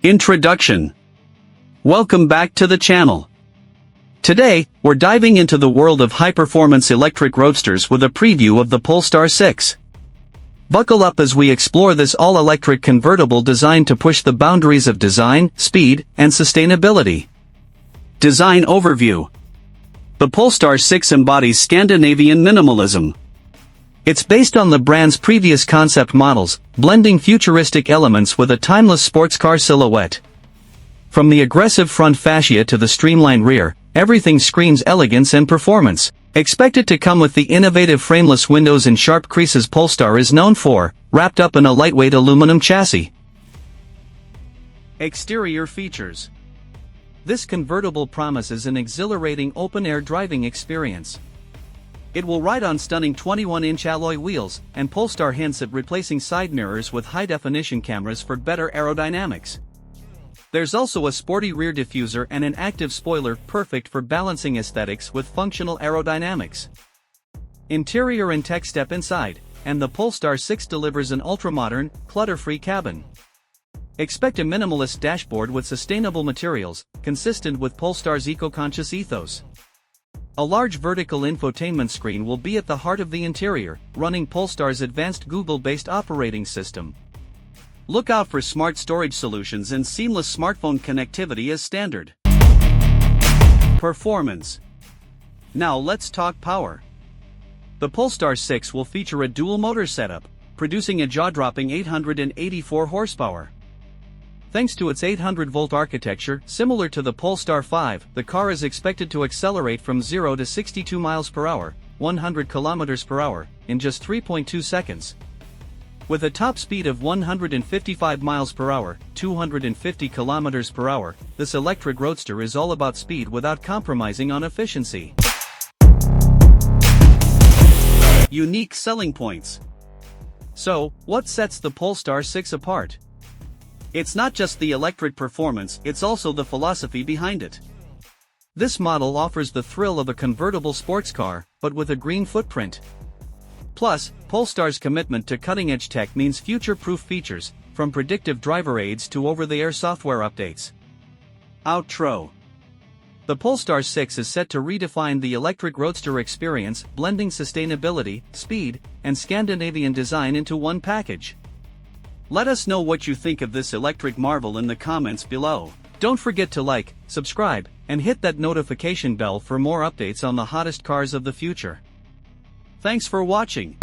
Introduction. Welcome back to the channel. Today, we're diving into the world of high-performance electric roadsters with a preview of the Polestar 6. Buckle up as we explore this all-electric convertible designed to push the boundaries of design, speed, and sustainability. Design overview. The Polestar 6 embodies Scandinavian minimalism. It's based on the brand's previous concept models, blending futuristic elements with a timeless sports car silhouette. From the aggressive front fascia to the streamlined rear, everything screams elegance and performance. Expected to come with the innovative frameless windows and sharp creases Polestar is known for, wrapped up in a lightweight aluminum chassis. Exterior features. This convertible promises an exhilarating open-air driving experience. It will ride on stunning 21-inch alloy wheels, and Polestar hints at replacing side mirrors with high-definition cameras for better aerodynamics. There's also a sporty rear diffuser and an active spoiler perfect for balancing aesthetics with functional aerodynamics. Interior and tech. Step inside, and the Polestar 6 delivers an ultra-modern, clutter-free cabin. Expect a minimalist dashboard with sustainable materials, consistent with Polestar's eco-conscious ethos. A large vertical infotainment screen will be at the heart of the interior, running Polestar's advanced Google-based operating system. Look out for smart storage solutions and seamless smartphone connectivity as standard. Performance. Now let's talk power. The Polestar 6 will feature a dual-motor setup, producing a jaw-dropping 884 horsepower. Thanks to its 800-volt architecture, similar to the Polestar 5, the car is expected to accelerate from 0 to 62 miles per hour, 100 kilometers per hour, in just 3.2 seconds. With a top speed of 155 miles per hour, 250 kilometers per hour, this electric roadster is all about speed without compromising on efficiency. Unique selling points. So, what sets the Polestar 6 apart? It's not just the electric performance, it's also the philosophy behind it. This model offers the thrill of a convertible sports car, but with a green footprint. Plus, Polestar's commitment to cutting-edge tech means future-proof features, from predictive driver aids to over-the-air software updates. Outro. The Polestar 6 is set to redefine the electric roadster experience, blending sustainability, speed, and Scandinavian design into one package. Let us know what you think of this electric marvel in the comments below. Don't forget to like, subscribe, and hit that notification bell for more updates on the hottest cars of the future. Thanks for watching.